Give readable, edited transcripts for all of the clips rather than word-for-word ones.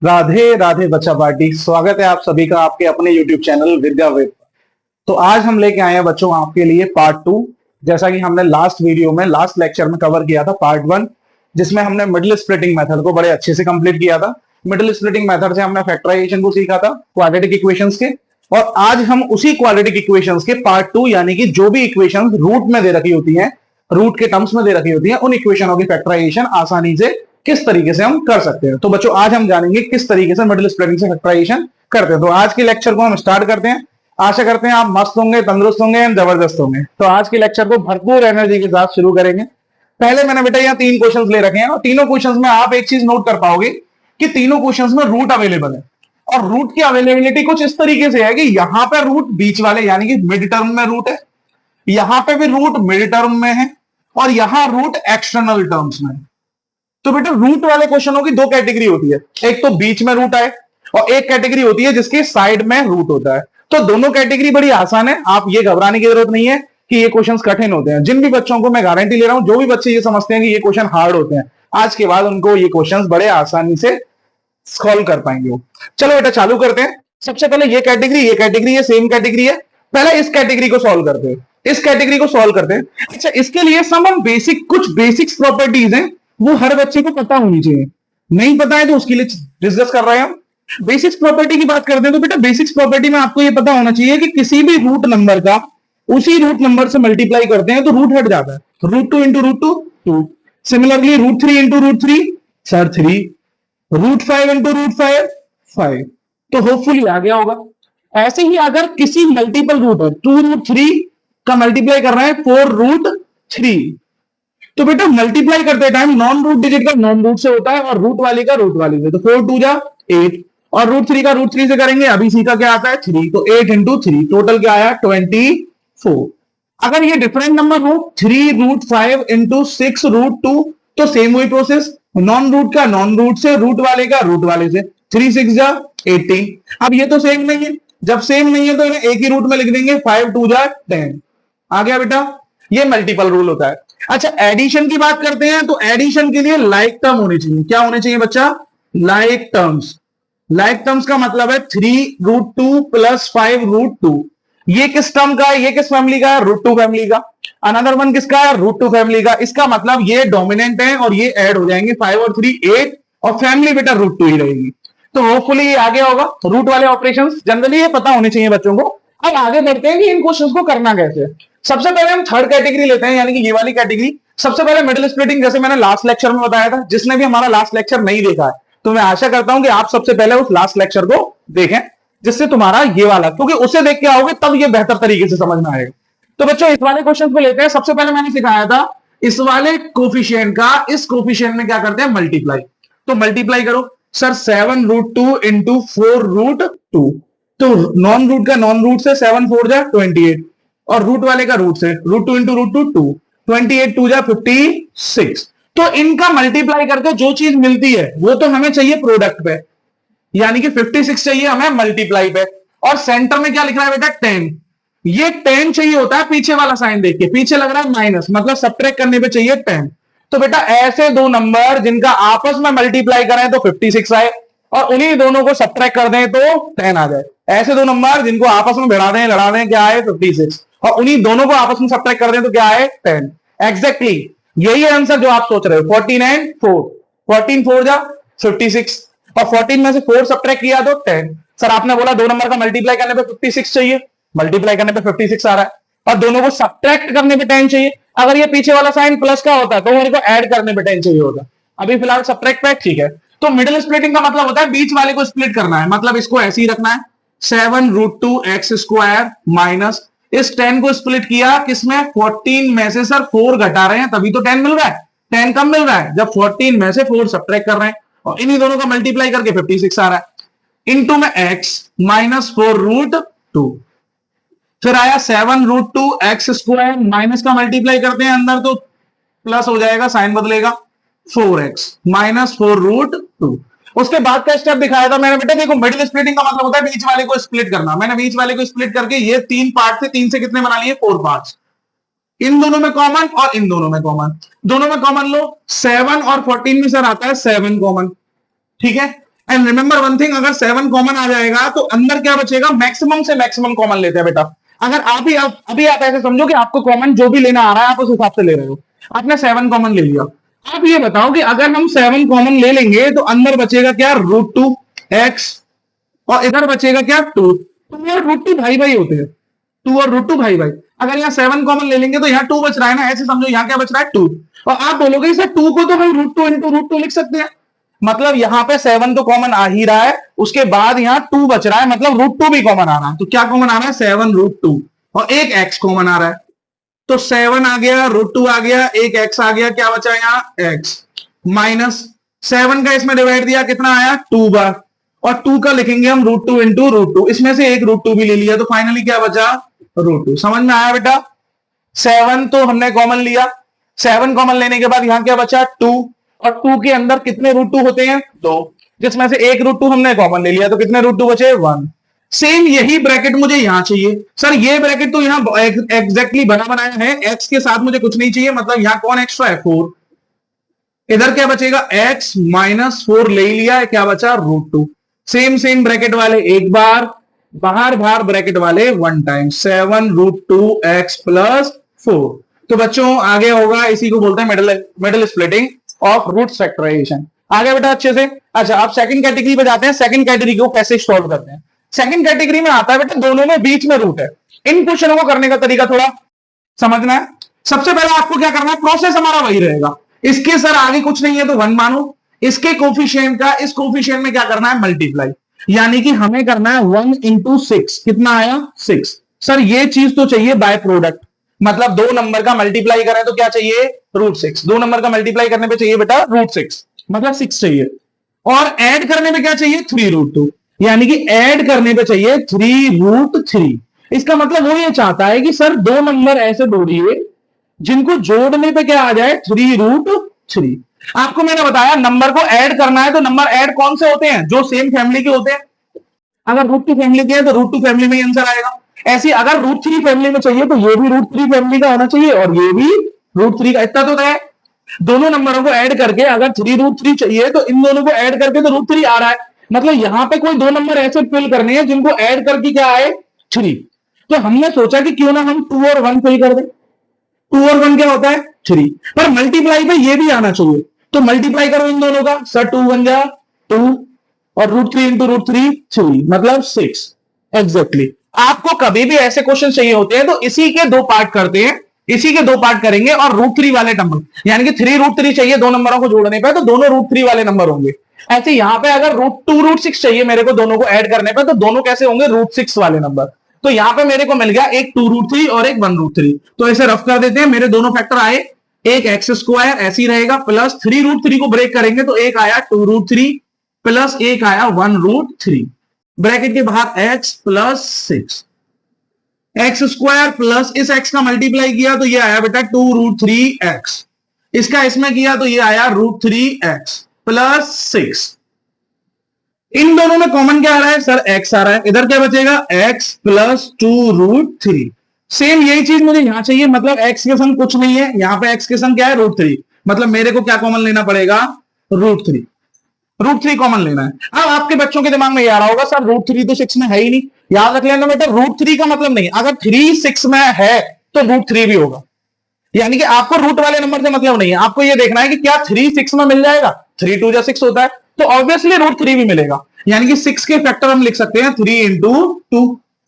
राधे राधे बच्चा पार्टी। स्वागत है आप सभी का आपके अपने YouTube चैनल विद्या वेद। तो आज हम लेके आए हैं बच्चों आपके लिए पार्ट 2। जैसा कि हमने लास्ट लेक्चर में कवर किया था पार्ट 1, जिसमें हमने मिडिल स्प्लिटिंग मेथड को बड़े अच्छे से कंप्लीट किया था। मिडिल स्प्लिटिंग मेथड से हमने फैक्टराइजेशन को सीखा था, क्वाड्रेटिक इक्वेशंस के। और आज हम उसी क्वाड्रेटिक इक्वेशंस के पार्ट 2, यानी कि जो भी इक्वेशंस रूट में दे रखी होती हैं, रूट के टर्म्स में दे रखी होती हैं, उन इक्वेशनों की फैक्टराइजेशन आसानी से किस तरीके से हम कर सकते हैं। तो बच्चों आज हम जानेंगे किस तरीके से मिडिल स्प्लिटिंग से फैक्टराइजेशन करते हैं। तो आज के लेक्चर को हम स्टार्ट करते हैं। आशा करते हैं आप मस्त होंगे, तंदुरुस्त होंगे एंड जबरदस्त होंगे। तो आज के लेक्चर को भरपूर एनर्जी के साथ शुरू करेंगे। पहले मैंने बेटा यहाँ 3 क्वेश्चंस ले रखे हैं और तीनों क्वेश्चंस में आप एक चीज नोट कर पाओगे कि तीनों क्वेश्चंस में रूट अवेलेबल है। और रूट की अवेलेबिलिटी कुछ इस तरीके से है कि यहां पर रूट बीच वाले यानी कि मिड टर्म में रूट है, यहां पे भी रूट मिड टर्म में है और यहां रूट एक्सटर्नल टर्म्स में। तो बेटा रूट वाले क्वेश्चनों की 2 कैटेगरी होती है, एक तो बीच में रूट आए और एक कैटेगरी होती है जिसके साइड में रूट होता है। तो दोनों कैटेगरी बड़ी आसान है, आप ये घबराने की जरूरत नहीं है कि ये क्वेश्चंस कठिन होते हैं। जिन भी बच्चों को मैं गारंटी ले रहा हूं, जो भी बच्चे ये समझते हैं कि ये क्वेश्चन हार्ड होते हैं, आज के बाद उनको ये क्वेश्चंस बड़े आसानी से सॉल्व कर पाएंगे। चलो बेटा चालू करते हैं। सबसे पहले ये कैटेगरी है, सेम कैटेगरी है। पहले इस कैटेगरी को सॉल्व करते हैं, इस कैटेगरी को सॉल्व करते हैं। अच्छा, इसके लिए कुछ बेसिक्स प्रॉपर्टीज हैं, वो हर बच्चे को पता होनी चाहिए। नहीं पता है तो उसके लिए डिस्कस कर रहे हैं हम। बेसिक्स प्रॉपर्टी की बात करते हैं तो बेटा बेसिक्स प्रॉपर्टी में आपको ये पता होना चाहिए कि किसी भी रूट नंबर का उसी रूट नंबर से मल्टीप्लाई करते हैं तो रूट हट जाता है। Root 2 into root 2 2, similarly root 3 into root 3 सर 3, रूट 5 इंटू रूट 5 5। तो होपफुली आ गया होगा। ऐसे ही अगर किसी मल्टीपल रूट है, 2 रूट 3 का मल्टीप्लाई कर रहे हैं 4 रूट 3, तो बेटा मल्टीप्लाई करते टाइम नॉन रूट डिजिट का नॉन रूट से होता है और रूट वाले का रूट वाले से। तो 4 2 जा 8 और रूट 3 का रूट 3 से करेंगे। अभी सी का क्या आता है 3, तो 8 इंटू 3 टोटल क्या आया 24। अगर ये डिफरेंट नंबर हो 3 रूट 5 इंटू 6 रूट 2, तो सेम वही प्रोसेस, नॉन रूट का नॉन रूट से, रूट वाले का रूट वाले से। 3 6 जा 18। अब ये तो सेम नहीं है, जब सेम नहीं है तो इन्हें एक ही रूट में लिख देंगे, 5 2 जा 10। आ गया बेटा, ये मल्टीपल रूल होता है। अच्छा, एडिशन की बात करते हैं तो एडिशन के लिए लाइक टर्म होनी चाहिए। क्या होने चाहिए बच्चा? Like terms. लाइक टर्म्स का मतलब है 3 रूट 2 प्लस 5 रूट 2। ये किस टर्म का है? ये किस फैमिली का है? रूट 2 फैमिली का। अनदर वन किसका है? रूट 2 फैमिली का। इसका मतलब ये डोमिनेंट है और ये ऐड हो जाएंगे, 5 और 3 8 और फैमिली बेटा रूट 2 ही रहेगी। तो होपफुली ये आगे होगा। रूट वाले ऑपरेशंस जनरली ये पता होने चाहिए बच्चों को। अब आगे बढ़ते हैं कि इन क्वेश्चंस को करना कैसे। सबसे पहले हम थर्ड कैटेगरी लेते हैं, यानी कि ये वाली कैटेगरी। सबसे पहले मिडिल स्प्लिटिंग, जैसे मैंने लास्ट लेक्चर में बताया था। जिसने भी हमारा लास्ट लेक्चर नहीं देखा है तो मैं आशा करता हूं कि आप सबसे पहले उस लास्ट लेक्चर को देखें, जिससे तुम्हारा ये वाला, क्योंकि उसे देख के आओगे तब ये बेहतर तरीके से समझ में आएगा। तो बच्चों इस वाले क्वेश्चन को लेते हैं। सबसे पहले मैंने सिखाया था इस वाले कोफिशिएंट का इस कोफिशिएंट में क्या करते हैं? मल्टीप्लाई। तो मल्टीप्लाई करो सर, 7 रूट 2 इंटू 4 रूट 2। तो नॉन रूट का नॉन रूट से 7 4 जा 28 और रूट वाले का रूट से रूट 2 इंटू रूट 2 2, 28 2 जा 56। तो इनका मल्टीप्लाई करके जो चीज मिलती है वो तो हमें चाहिए प्रोडक्ट पे, यानी कि 56 चाहिए हमें मल्टीप्लाई पे। और सेंटर में क्या लिख रहा है बेटा? 10। ये 10 चाहिए होता है पीछे वाला साइन देख के, पीछे लग रहा है माइनस, मतलब सब्ट्रैक्ट करने पे चाहिए 10। तो बेटा ऐसे दो नंबर जिनका आपस में मल्टीप्लाई करें तो 56 आए और उन्हीं दोनों को सब्ट्रैक्ट कर दें तो 10 आ जाए। ऐसे दो नंबर जिनको आपस में भिड़ा दें लड़ा दें, क्या आए? 56, और उन्हीं दोनों को आपस में सब्ट्रैक्ट कर दें तो क्या आए? 10। एग्जैक्टली यही है आंसर जो आप सोच रहे हो। 14 एंड 4, 14 4 जा 56 और 14 में से 4 सब्ट्रैक्ट किया तो 10। सर आपने बोला दो नंबर का मल्टीप्लाई करने पे 56 चाहिए, मल्टीप्लाई करने पे 56 आ रहा है और दोनों को सब्ट्रैक्ट करने पे 10 चाहिए। अगर ये पीछे वाला साइन प्लस का होता तो मेरे को ऐड करने पे 10 चाहिए होता। अभी फिलहाल सब्ट्रैक्ट पे ठीक है। तो मिडिल स्प्लिटिंग का मतलब होता है बीच वाले को स्प्लिट करना है, मतलब इसको ऐसे ही रखना है, 7 रूट 2 एक्स स्क्वायर माइनस इस 10 को स्प्लिट किया किसमें? 14 में से। सर 4 घटा रहे हैं तभी तो 10 मिल रहा है। 10 कम मिल रहा है जब 14 में से 4 सब्ट्रैक्ट कर रहे हैं और इन्हीं दोनों का मल्टीप्लाई करके 56 आ रहा है। इनटू में x माइनस 4 रूट 2, फिर आया 7 रूट 2 एक्स स्क्वायर माइनस का मल्टीप्लाई करते हैं अंदर तो प्लस हो जाएगा, साइन बदलेगा, 4x माइनस 4 रूट 2। उसके बाद का स्टेप दिखाया था मैंने बेटा। देखो मिडिल स्प्लिटिंग का मतलब होता है बीच वाले को स्प्लिट करना। मैंने बीच वाले को स्प्लिट करके ये 3 पार्ट थे, 3 से कितने बना लिए? 4 पार्ट्स। इन दोनों में कॉमन और इन दोनों में कॉमन, दोनों में कॉमन लो। 7 और 14 में सर आता है 7 कॉमन, ठीक है। एंड रिमेंबर वन थिंग, अगर 7 कॉमन आ जाएगा तो अंदर क्या बचेगा, मैक्सिमम से मैक्सिमम कॉमन लेते हैं बेटा। अगर अभी आप ऐसे समझो कि आपको कॉमन जो भी लेना आ रहा है आप उस हिसाब से ले रहे हो। आपने 7 कॉमन ले लिया, आप ये बताओ कि अगर हम 7 कॉमन ले लेंगे तो अंदर बचेगा क्या, √2 x, और इधर बचेगा क्या, 2। तो यार √2 भाई भाई होते हैं, 2 और √2 भाई भाई। अगर यहाँ 7 कॉमन ले लेंगे तो यहाँ 2 बच रहा है ना, ऐसे समझो यहाँ क्या बच रहा है, 2। और आप बोलोगे सर 2 को तो हम √2 इंटू √2 लिख सकते हैं, मतलब यहाँ पे 7 तो कॉमन आ ही रहा है, उसके बाद यहाँ 2 बच रहा है, मतलब √2 भी कॉमन आ रहा है। तो क्या कॉमन आ रहा है, 7 √2, और एक x कॉमन आ रहा है। तो 7 आ गया, √2 आ गया, एक x आ गया, क्या बचा यहाँ x, माइनस 7 का इसमें डिवाइड दिया, कितना आया 2 बार, और 2 का लिखेंगे हम √2 इंटू √2, इसमें से एक √2 भी ले लिया, तो फाइनली क्या बचा, √2। समझ में आया बेटा। 7 तो हमने कॉमन लिया, 7 कॉमन लेने के बाद यहां क्या बचा, 2, और 2 के अंदर कितने √2 होते हैं, 2, जिसमें से एक √2 हमने कॉमन ले लिया, तो कितने √2 बचे, 1। सेम यही ब्रैकेट मुझे यहां चाहिए। सर ये ब्रैकेट तो यहां एग्जैक्टली बना बनाया है, x के साथ मुझे कुछ नहीं चाहिए, मतलब यहां कौन एक्स्ट्रा है, 4। इधर क्या बचेगा, x माइनस 4 ले लिया, क्या बचा, √2। सेम ब्रैकेट वाले एक बार, बाहर बाहर ब्रैकेट वाले 1 टाइम, 7 √2x प्लस 4। तो बच्चों आगे होगा, इसी को बोलते हैं middle splitting of root factorisation. आगे बेटा अच्छे से। अच्छा, आप सेकंड कैटेगरी पे जाते हैं, सेकंड कैटेगरी को कैसे सॉल्व करते हैं। सेकंड कैटेगरी में आता है बेटा, दोनों में बीच में रूट है। इन क्वेश्चनों को करने का तरीका थोड़ा समझना है। सबसे पहले आपको क्या करना है, प्रोसेस हमारा वही रहेगा, इसके सर आगे कुछ नहीं है तो 1 मानो, इसके कोफिशिएंट का इस कोफिशिएंट में क्या करना है, मल्टीप्लाई, यानी कि हमें करना है 1 इंटू 6, कितना आया, 6। सर ये चीज तो चाहिए बाय प्रोडक्ट, मतलब 2 नंबर का मल्टीप्लाई करें तो क्या चाहिए, √6। 2 नंबर का मल्टीप्लाई करने पे चाहिए बेटा √6, मतलब 6 चाहिए। और ऐड करने पे क्या चाहिए, 3 √2, यानी कि ऐड करने पे चाहिए 3 √3। इसका मतलब वो ये चाहता है कि सर 2 नंबर ऐसे जोड़िए जिनको जोड़ने पे क्या आ जाए, 3 √3। आपको मैंने बताया नंबर को ऐड करना है, तो नंबर ऐड कौन से होते हैं, जो सेम फैमिली के होते हैं। अगर √2 फैमिली के हैं तो √2 फैमिली में ही आंसर आएगा। ऐसे अगर √3 फैमिली में चाहिए तो ये भी √3 फैमिली का होना चाहिए, और ये भी √3 का। इतना तो है, दोनों नंबरों को ऐड करके अगर 3 √3 चाहिए तो इन दोनों को ऐड करके तो √3 आ रहा है, मतलब यहां पे कोई 2 नंबर ऐसे फिल करने हैं जिनको ऐड करके क्या आए, 3। तो हमने सोचा कि क्यों ना हम 2 और 1 फिल कर दें। 2 और 1 क्या होता है, 3, पर मल्टीप्लाई पे ये भी आना चाहिए, तो मल्टीप्लाई करो इन दोनों का। सर 2 1 जा 2, और √3 इंटू √3 3, मतलब 6 एग्जैक्टली। आपको कभी भी ऐसे क्वेश्चन चाहिए होते हैं तो इसी के 2 पार्ट करते हैं, इसी के 2 पार्ट करेंगे, और √3 वाले नंबर, यानी कि 3 √3 चाहिए 2 नंबरों को जोड़ने पे, तो दोनों √3 वाले नंबर होंगे। ऐसे यहां पे अगर √2 √6 चाहिए मेरे को दोनों को ऐड करने पे, तो दोनों कैसे होंगे, √6 वाले नंबर। तो यहां पे मेरे को मिल गया एक 2 √3 और एक 1 √3। तो ऐसे रफ कर देते हैं, मेरे दोनों फैक्टर आए, एक x² ऐसे ही रहेगा, प्लस 3 √3 को ब्रेक करेंगे तो एक आया 2 √3 प्लस एक आया 1 √3, ब्रैकेट के बाहर x प्लस 6, x² प्लस इस x का मल्टीप्लाई किया तो ये आया बेटा 2 √3x, इसका इसमें किया तो ये आया √3x प्लस 6। इन दोनों में कॉमन क्या आ रहा है, सर x आ रहा है, इधर क्या बचेगा, x प्लस 2 √3। सेम यही चीज मुझे यहां चाहिए, मतलब x के संग कुछ नहीं है, यहां पे x के संग क्या है, √3, मतलब मेरे को क्या कॉमन लेना पड़ेगा, √3 कॉमन लेना है। अब आपके बच्चों के दिमाग में ये आ रहा होगा, सर √3 तो 6 में है ही नहीं। याद रख लेना बेटा, √3 का मतलब नहीं, अगर 3 6 में है तो √3 भी होगा, यानी कि आपको रूट वाले नंबर से मतलब नहीं है, आपको ये देखना है कि क्या 3 6 में मिल जाएगा, 3 2 6 होता है, तो ऑब्वियसली √3 भी मिलेगा। यानी कि 6 के फैक्टर हम लिख सकते हैं 3 इंटू 2,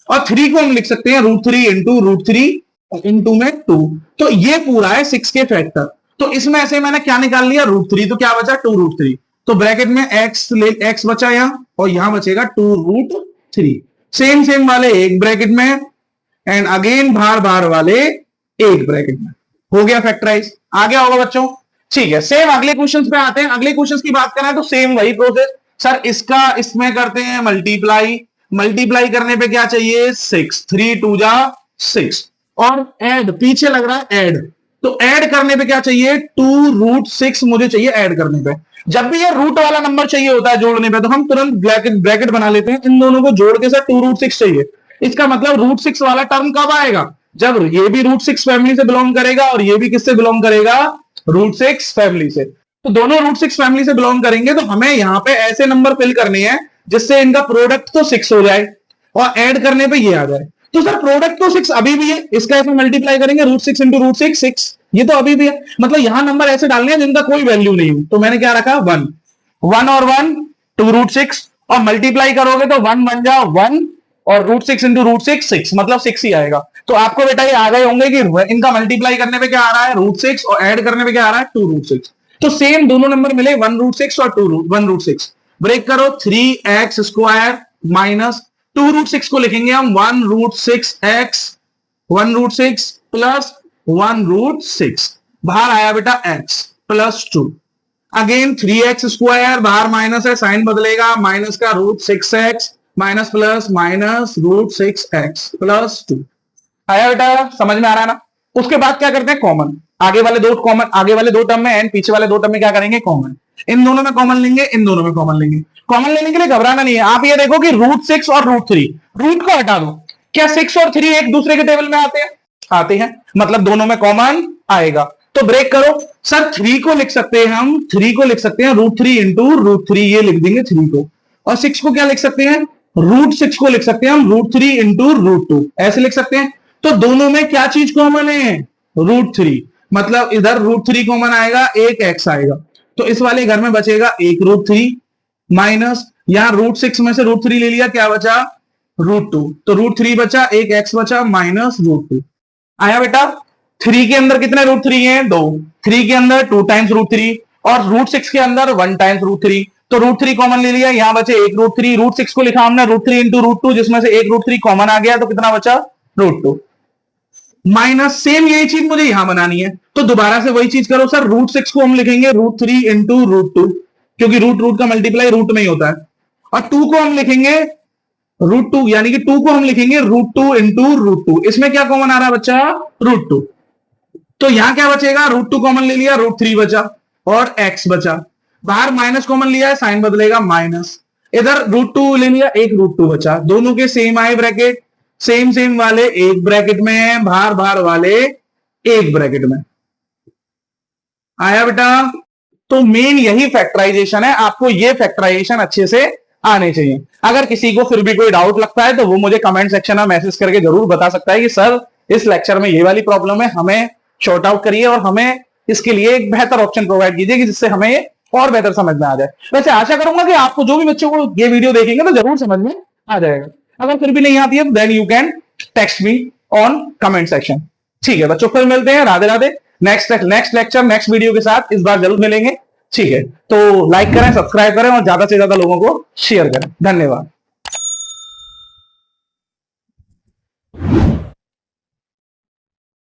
और 3 को हम लिख सकते हैं √3 इंटू √3 इंटू में 2। तो ये पूरा है 6 के फैक्टर। तो इसमें ऐसे मैंने क्या निकाल लिया, √3, तो क्या बचा 2 √3। तो ब्रैकेट में x बचा यहां, और यहां बचेगा 2 √3। सेम वाले एक ब्रैकेट में, एंड अगेन बाहर वाले एक ब्रैकेट में, हो गया फैक्टराइज। आ गया होगा बच्चों, ठीक है। सेम अगले क्वेश्चंस पे आते हैं। अगले क्वेश्चंस की बात करें तो सेम वही प्रोसेस, सर इसका इसमें करते हैं मल्टीप्लाई, मल्टीप्लाई करने पे क्या चाहिए, 6, 3 2 जा 6, और ऐड पीछे लग रहा है ऐड, तो ऐड करने पे क्या चाहिए, 2 √6 मुझे चाहिए ऐड करने पे। जब भी ये रूट वाला नंबर चाहिए होता है जोड़ने पे, तो हम तुरंत ब्रैकेट बना लेते हैं, इन दोनों को जोड़ के सर 2 √6 चाहिए। इसका मतलब √6 वाला टर्म कब आएगा, जब ये भी √6 फैमिली से बिलोंग करेगा और ये भी किससे बिलोंग करेगा, √6 फैमिली से। तो दोनों रूट 6 फैमिली से बिलोंग करेंगे, तो हमें यहाँ पे ऐसे नंबर फिल करने हैं जिससे इनका प्रोडक्ट तो 6 हो जाए और ऐड करने पे ये आ जाए। तो सर प्रोडक्ट तो 6 अभी भी है, इसका ऐसे मल्टीप्लाई करेंगे रूट 6 इंटू रूट 6, 6 ये तो अभी भी है, मतलब यहां नंबर ऐसे डालने हैं जिनका कोई वैल्यू नहीं हो। तो मैंने क्या रखा 1, 1 और 1 2 रूट 6, और मल्टीप्लाई करोगे तो 1 बन जा 1 और रूट 6 इंटू रूट 6 6, मतलब 6 ही आएगा। तो आपको बेटा ये आ गए होंगे कि इनका मल्टीप्लाई करने पे क्या आ रहा है रूट 6 और ऐड करने पे क्या आ रहा है 2 रूट 6। तो सेम दोनों नंबर मिले 1 रूट 6 और 1 रूट 6। ब्रेक करो 3x स्क्वायर माइनस 2 रूट 6 को लिखेंगे हम 1 root 6x 1 root 6 plus 1 root 6, बाहर आया बेटा x plus 2। Again 3x square, बाहर माइनस है साइन बदलेगा, माइनस का root 6x minus plus minus root 6x plus 2। आया बेटा, समझ में आ रहा है ना। उसके बाद क्या करते हैं कॉमन, आगे वाले दो टर्म में एंड पीछे वाले दो टर्म में क्या करेंगे कॉमन, इन दोनों में कॉमन लेंगे, इन दोनों में कॉमन लेंगे। कॉमन लेने के लिए घबराना नहीं है, आप ये देखो कि रूट 6 और रूट 3, रूट को हटा दो, क्या 6 और 3 एक दूसरे के टेबल में आते हैं, मतलब दोनों में कॉमन आएगा। तो ब्रेक करो सर 3 को लिख सकते हैं हम, 3 को लिख सकते हैं रूट 3 इंटू रूट 3, ये लिख देंगे 3 को, और 6 को क्या लिख सकते हैं रूट 6 को लिख सकते हैं हम रूट 3 इंटू रूट 2, ऐसे लिख सकते हैं। तो दोनों में क्या चीज कॉमन है रूट 3, मतलब इधर रूट 3 कॉमन आएगा, एक एक्स आएगा, तो इस वाले घर में बचेगा एक रूट 3 माइनस यहां रूट 6 में से रूट 3 ले लिया, क्या बचा रूट 2, तो रूट 3 बचा, एक एक्स बचा माइनस रूट 2। आया बेटा, 3 के अंदर कितने रूट 3 है 2, 3 के अंदर 2 टाइम्स रूट 3 और रूट 6 के अंदर 1 टाइम्स रूट 3, तो रूट 3 कॉमन ले लिया, यहां बचे एक रूट 3, रूट 6 को लिखा हमने रूट 3 इंटू रूट 2, जिसमें से एक रूट 3 कॉमन आ गया, तो कितना बचा रूट 2 माइनस, सेम यही चीज मुझे यहां बनानी है, तो दोबारा से वही चीज करो सर, रूट 6 को हम लिखेंगे रूट 3 इंटू रूट 2, क्योंकि रूट रूट का मल्टीप्लाई रूट में ही होता है, और 2 को हम लिखेंगे रूट 2, यानी कि 2 को हम लिखेंगे रूट 2 इंटू रूट 2, इसमें क्या कॉमन आ रहा है बच्चा रूट 2, तो यहां क्या बचेगा रूट 2 कॉमन ले लिया, रूट 3 बचा और x बचा, बाहर माइनस कॉमन लिया है साइन बदलेगा माइनस, इधर रूट 2 ले लिया, एक रूट 2 बचा, दोनों के सेम आए ब्रैकेट, सेम सेम वाले एक ब्रैकेट में है, बाहर बाहर वाले एक ब्रैकेट में। आया बेटा, तो मेन यही फैक्टराइजेशन है, आपको ये फैक्टराइजेशन अच्छे से आने चाहिए। अगर किसी को फिर भी कोई डाउट लगता है तो वो मुझे कमेंट सेक्शन में मैसेज करके जरूर बता सकता है कि सर इस लेक्चर में ये वाली प्रॉब्लम है, हमें शॉर्ट आउट करिए और हमें इसके लिए एक बेहतर ऑप्शन प्रोवाइड कीजिए कि जिससे हमें और बेहतर समझ में आ जाए। वैसे आशा करूंगा कि आपको जो भी बच्चों को ये वीडियो देखेंगे तो जरूर समझ में आ जाएगा। अगर फिर भी नहीं आती है then you can text me on comment section. ठीक है बच्चों, फिर मिलते हैं, Radhe Radhe. Next lecture next video के साथ इस बार जरूर मिलेंगे। ठीक है, तो लाइक करें, सब्सक्राइब करें और ज्यादा से ज्यादा लोगों को शेयर करें। धन्यवाद।